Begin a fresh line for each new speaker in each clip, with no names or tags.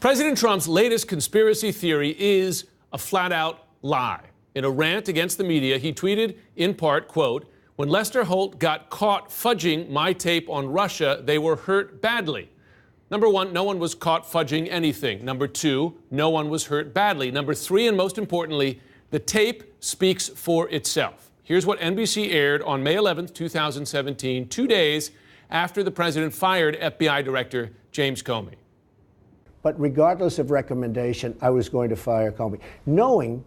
President Trump's latest conspiracy theory is a flat-out lie. In a rant against the media, he tweeted in part, quote, "When Lester Holt got caught fudging my tape on Russia, they were hurt badly." Number one, no one was caught fudging anything. Number two, no one was hurt badly. Number three, and most importantly, the tape speaks for itself. Here's what NBC aired on May 11th, 2017, 2 days after the president fired FBI Director James Comey.
But regardless of recommendation, I was going to fire Comey, knowing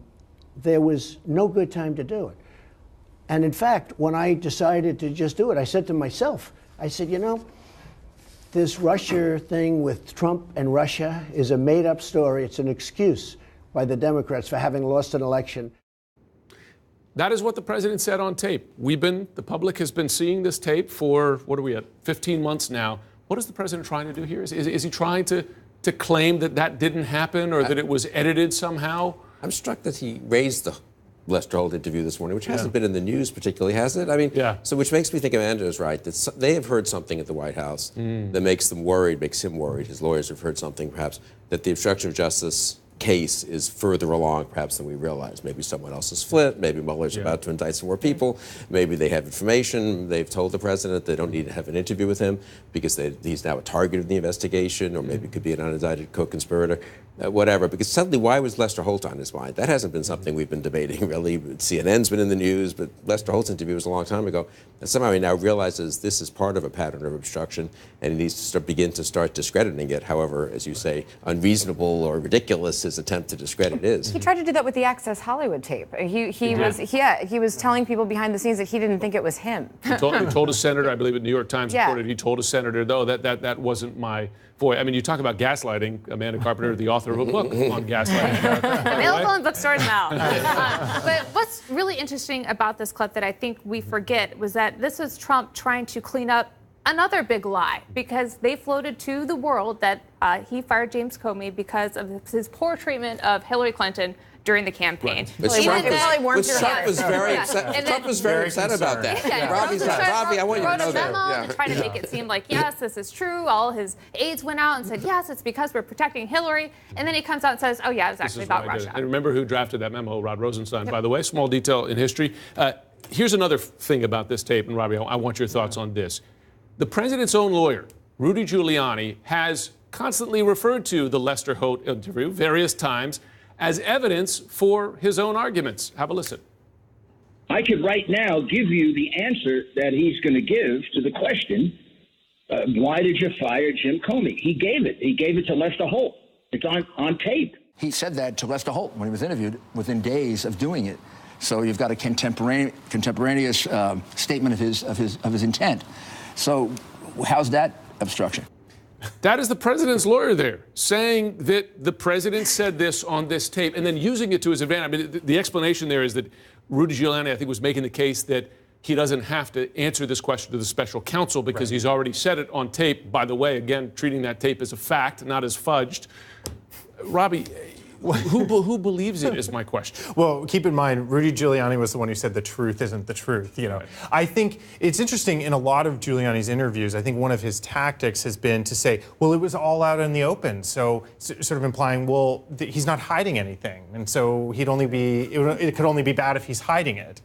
there was no good time to do it. And in fact, when I decided to just do it, I said to myself, I said, you know, this Russia thing with Trump and Russia is a made-up story. It's an excuse by the Democrats for having lost an election.
That is what the president said on tape. The public has been seeing this tape for, what are we at, 15 months now. What is the president trying to do here? Is he trying to claim that that didn't happen or that it was edited somehow?
I'm struck that he raised the Lester Holt interview this morning, which hasn't been in the news particularly, has it? I mean, so which makes me think Amanda is right, that they have heard something at the White House that makes them worried, makes him worried. His lawyers have heard something, perhaps, that the obstruction of justice case is further along, perhaps, than we realize. Maybe someone else is flipped. Maybe Mueller's about to indict some more people. Maybe they have information. They've told the president they don't need to have an interview with him because he's now a target of the investigation, or maybe could be an unindicted co-conspirator, whatever. Because suddenly, why was Lester Holt on his mind? That hasn't been something we've been debating, really. CNN's been in the news, but Lester Holt's interview was a long time ago. And somehow he now realizes this is part of a pattern of obstruction, and he needs to begin to start discrediting it, however, as you say, unreasonable or ridiculous his attempt to discredit is.
He tried to do that with the Access Hollywood tape. He was telling people behind the scenes that he didn't think it was him.
He told a senator, I believe the New York Times reported, he told a senator, though, that wasn't my voice. I mean, you talk about gaslighting. Amanda Carpenter, the author of a book on gaslighting.
Available in bookstores now. But what's really interesting about this clip that I think we forget was that this was Trump trying to clean up another big lie, because they floated to the world that he fired James Comey because of his poor treatment of Hillary Clinton during the campaign.
But Trump was very upset about that. Robbie, I want you to know that.
Wrote a memo to try to make it seem like, yes, this is true. All his aides went out and said, yes, it's because we're protecting Hillary. And then he comes out and says, oh, yeah, it's actually about Russia.
And remember who drafted that memo? Rod Rosenstein, by the way. Small detail in history. Here's another thing about this tape, and Robbie, I want your thoughts on this. The president's own lawyer, Rudy Giuliani, has constantly referred to the Lester Holt interview various times as evidence for his own arguments. Have a listen.
I could right now give you the answer that he's going to give to the question, why did you fire Jim Comey? He gave it. He gave it to Lester Holt. It's on tape.
He said that to Lester Holt when he was interviewed within days of doing it. So you've got a contemporaneous statement of his intent. So how's that obstruction?
That is the president's lawyer there, saying that the president said this on this tape and then using it to his advantage. I mean, the explanation there is that Rudy Giuliani, I think, was making the case that he doesn't have to answer this question to the special counsel because he's already said it on tape. By the way, again, treating that tape as a fact, not as fudged. Robbie, who believes it is my question.
Well, keep in mind, Rudy Giuliani was the one who said the truth isn't the truth. You know, I think it's interesting in a lot of Giuliani's interviews. I think one of his tactics has been to say, well, it was all out in the open. So sort of implying, well, he's not hiding anything. And so it could only be bad if he's hiding it.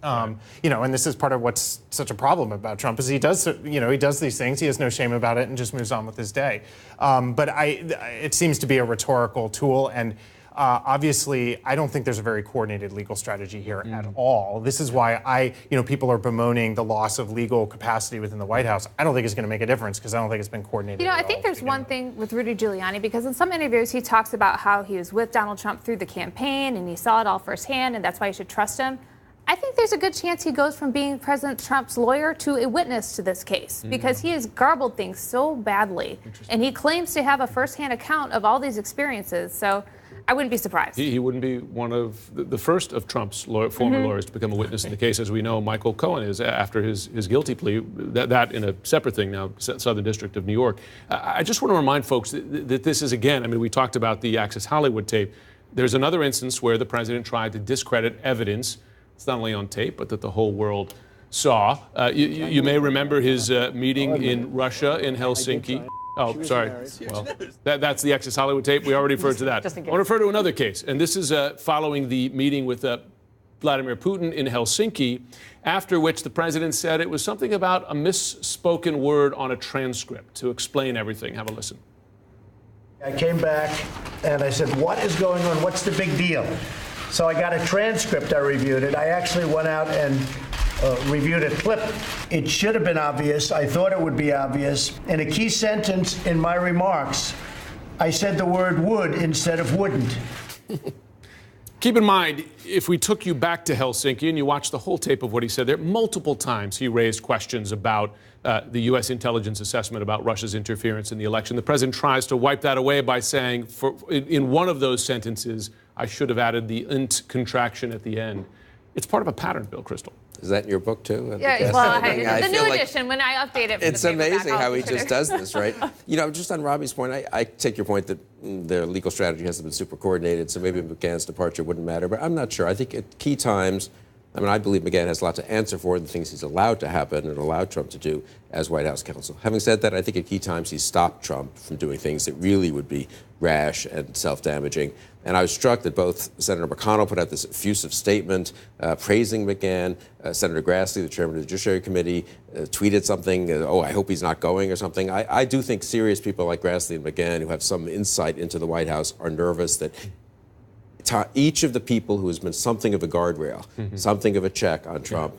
You know, and this is part of what's such a problem about Trump is he does these things. He has no shame about it and just moves on with his day. But it seems to be a rhetorical tool. And obviously, I don't think there's a very coordinated legal strategy here at all. This is why people are bemoaning the loss of legal capacity within the White House. I don't think it's going to make a difference because I don't think it's been coordinated.
You know, I think there's one thing with Rudy Giuliani, because in some interviews he talks about how he was with Donald Trump through the campaign and he saw it all firsthand, and that's why you should trust him. I think there's a good chance he goes from being President Trump's lawyer to a witness to this case because he has garbled things so badly, and he claims to have a firsthand account of all these experiences. So I wouldn't be surprised.
He wouldn't be one of the first of Trump's former lawyers to become a witness in the case. As we know, Michael Cohen is after his guilty plea, that in a separate thing now, Southern District of New York. I just want to remind folks that this is, again, I mean, we talked about the Access Hollywood tape. There's another instance where the president tried to discredit evidence. It's not only on tape, but that the whole world saw. You may remember his meeting in Russia, in Helsinki. Oh, sorry. Well, that's the Access Hollywood tape. We already referred to that. I want to refer to another case, and this is following the meeting with Vladimir Putin in Helsinki, after which the president said it was something about a misspoken word on a transcript. To explain everything, have a listen.
I came back and I said, what is going on? What's the big deal? So I got a transcript, I reviewed it. I actually went out and reviewed a clip. It should have been obvious. I thought it would be obvious. In a key sentence in my remarks, I said the word would instead of wouldn't.
Keep in mind, if we took you back to Helsinki and you watched the whole tape of what he said there, multiple times he raised questions about the U.S. intelligence assessment about Russia's interference in the election. The president tries to wipe that away by saying, in one of those sentences, I should have added the int contraction at the end. It's part of a pattern, Bill Crystal.
Is that in your book, too?
Yeah, well, the new edition, when I update it.
It's amazing how he just does this, right? You know, just on Robbie's point, I take your point that their legal strategy hasn't been super coordinated, so maybe McGahn's departure wouldn't matter, but I'm not sure. I think at key times, I believe McGahn has a lot to answer for the things he's allowed to happen and allowed Trump to do as White House counsel. Having said that, I think at key times he's stopped Trump from doing things that really would be rash and self-damaging. And I was struck that both Senator McConnell put out this effusive statement praising McGahn. Senator Grassley, the chairman of the Judiciary Committee, tweeted something, I hope he's not going or something. I do think serious people like Grassley and McGahn who have some insight into the White House are nervous that each of the people who has been something of a guardrail, something of a check on Trump,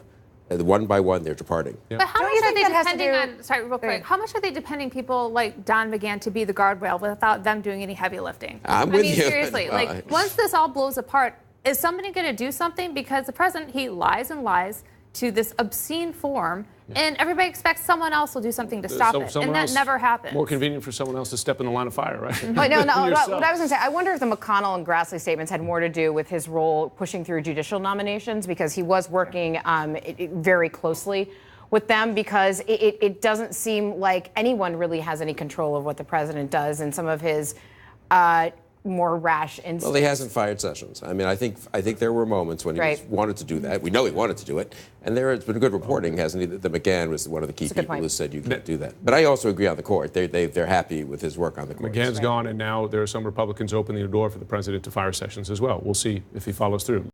one by one, they're departing.
Yeah. But how much are they depending on, sorry, real quick, how much are they depending people like Don McGahn to be the guardrail without them doing any heavy lifting?
I'm with you.
Seriously, like, once this all blows apart, is somebody going to do something? Because the president, he lies and lies to this obscene form, and everybody expects someone else will do something to stop it, and that never happens.
More convenient for someone else to step in the line of fire, right?
No, what I was going to say, I wonder if the McConnell and Grassley statements had more to do with his role pushing through judicial nominations, because he was working very closely with them, because it doesn't seem like anyone really has any control of what the president does, and some of his more rash instincts.
Well, he hasn't fired Sessions. I think there were moments when he wanted to do that. We know he wanted to do it. And there has been good reporting, hasn't he, that McGahn was one of the key people who said you can't do that. But I also agree on the court. They're happy with his work on the court.
McGahn's gone, and now there are some Republicans opening the door for the president to fire Sessions as well. We'll see if he follows through.